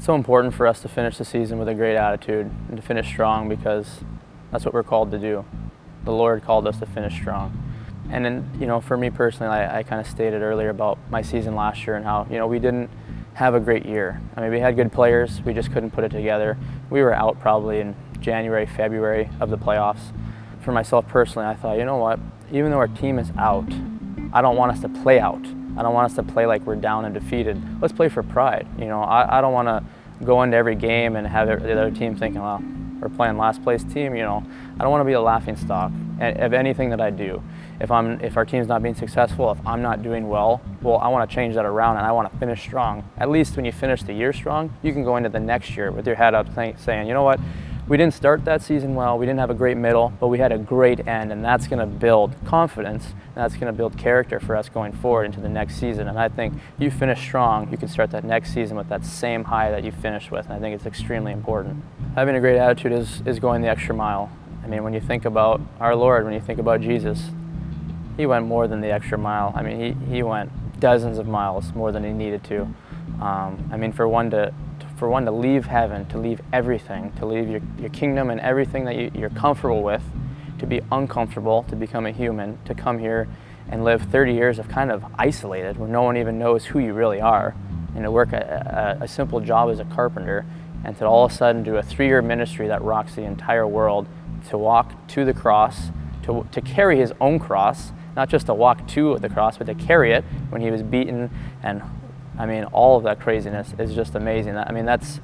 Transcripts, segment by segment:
It's so important for us to finish the season with a great attitude and to finish strong, because that's what we're called to do. The Lord called us to finish strong. And then, for me personally, I kind of stated earlier about my season last year and how, we didn't have a great year. I mean, we had good players, we just couldn't put it together. We were out probably in January, February of the playoffs. For myself personally, I thought, you know what, even though our team is out, I don't want us to play out. I don't want us to play like we're down and defeated. Let's play for pride. I don't want to go into every game and have the other team thinking, well, we're playing last place team. I don't want to be a laughing stock of anything that I do. If our team's not being successful, if I'm not doing well, I want to change that around, and I want to finish strong. At least when you finish the year strong, you can go into the next year with your head up saying, you know what, we didn't start that season well, we didn't have a great middle, but we had a great end, and that's going to build confidence, and that's going to build character for us going forward into the next season. And I think you finish strong, you can start that next season with that same high that you finished with, and I think it's extremely important. Having a great attitude is going the extra mile. I mean, when you think about our Lord, when you think about Jesus, he went more than the extra mile. I mean, he went dozens of miles more than he needed to. I mean, for one to leave heaven, to leave everything, to leave your kingdom and everything that you're comfortable with, to be uncomfortable, to become a human, to come here and live 30 years of kind of isolated, where no one even knows who you really are, and to work a simple job as a carpenter, and to all of a sudden do a 3-year ministry that rocks the entire world, to walk to the cross, to carry his own cross, not just to walk to the cross, but to carry it when he was beaten. And I mean, all of that craziness is just amazing. I mean, that's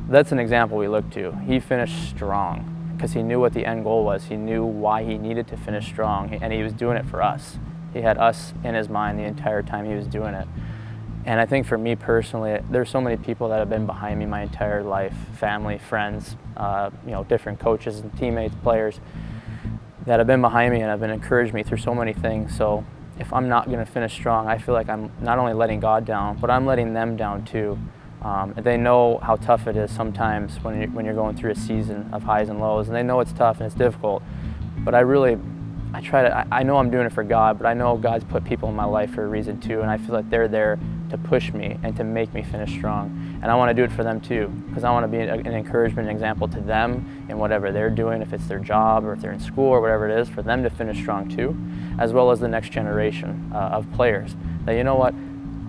an example we look to. He finished strong because he knew what the end goal was. He knew why he needed to finish strong, and he was doing it for us. He had us in his mind the entire time he was doing it. And I think for me personally, there's so many people that have been behind me my entire life, family, friends, different coaches and teammates, players, that have been behind me and have been encouraged me through so many things. So if I'm not going to finish strong, I feel like I'm not only letting God down, but I'm letting them down too. They know how tough it is sometimes when you're going through a season of highs and lows, and they know it's tough and it's difficult. But I know I'm doing it for God, but I know God's put people in my life for a reason too, and I feel like they're there to push me and to make me finish strong. And I want to do it for them too, because I want to be an encouragement, an example to them in whatever they're doing, if it's their job or if they're in school or whatever it is, for them to finish strong too, as well as the next generation of players. That, you know what,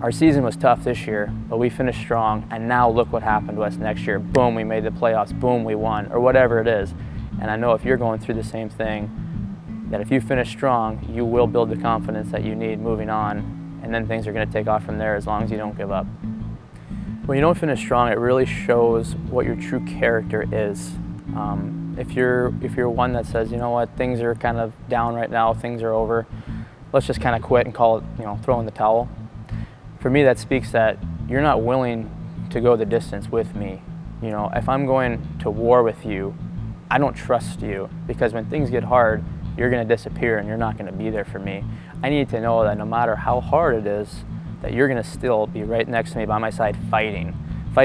our season was tough this year, but we finished strong, and now look what happened to us next year. Boom, we made the playoffs, boom, we won, or whatever it is. And I know if you're going through the same thing, that if you finish strong, you will build the confidence that you need moving on, and then things are going to take off from there as long as you don't give up. When you don't finish strong, it really shows what your true character is. If you're one that says, you know what, things are kind of down right now, things are over, let's just kind of quit and call it, throw in the towel. For me, that speaks that you're not willing to go the distance with me. If I'm going to war with you, I don't trust you, because when things get hard, you're going to disappear and you're not going to be there for me. I need to know that no matter how hard it is, that you're going to still be right next to me by my side fighting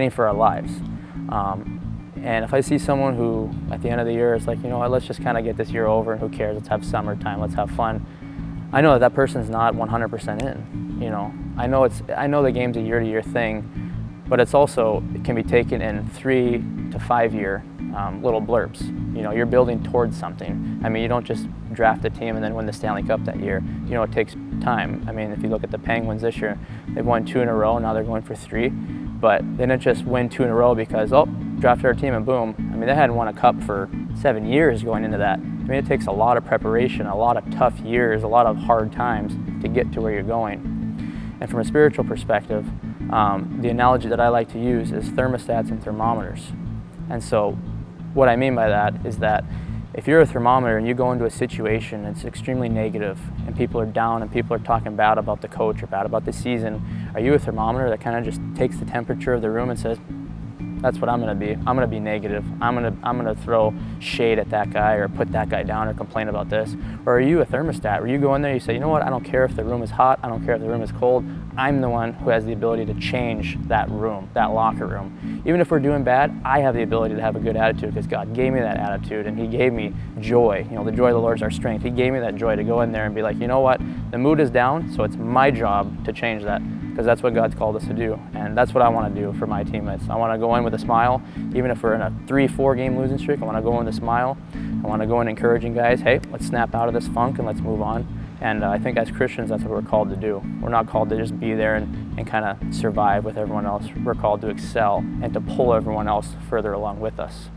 for our lives. And if I see someone who at the end of the year is like, you know what, let's just kind of get this year over and who cares, let's have summertime, let's have fun, I know that person's not 100% in. I know the game's a year-to-year thing, but it can be taken in 3 to 5 year little blurbs. You're building towards something. I mean, you don't just draft a team and then win the Stanley Cup that year. It takes time. I mean, if you look at the Penguins this year, they've won 2 in a row, now they're going for 3. But they didn't just win 2 in a row because, drafted our team and boom. I mean, they hadn't won a cup for 7 years going into that. I mean, it takes a lot of preparation, a lot of tough years, a lot of hard times to get to where you're going. And from a spiritual perspective, the analogy that I like to use is thermostats and thermometers. And so what I mean by that is that if you're a thermometer and you go into a situation and it's extremely negative and people are down and people are talking bad about the coach or bad about the season, are you a thermometer that kind of just takes the temperature of the room and says, that's what I'm going to be. I'm going to be negative. I'm going to throw shade at that guy or put that guy down or complain about this? Or are you a thermostat where you go in there, you say, you know what, I don't care if the room is hot, I don't care if the room is cold, I'm the one who has the ability to change that room, that locker room. Even if we're doing bad, I have the ability to have a good attitude because God gave me that attitude and He gave me joy. The joy of the Lord is our strength. He gave me that joy to go in there and be like, you know what, the mood is down, so it's my job to change that. because that's what God's called us to do. And that's what I want to do for my teammates. I want to go in with a smile, even if we're in a 3-4 game losing streak. I want to go in with a smile. I want to go in encouraging guys, hey, let's snap out of this funk and let's move on. And I think as Christians, that's what we're called to do. We're not called to just be there and kind of survive with everyone else. We're called to excel and to pull everyone else further along with us.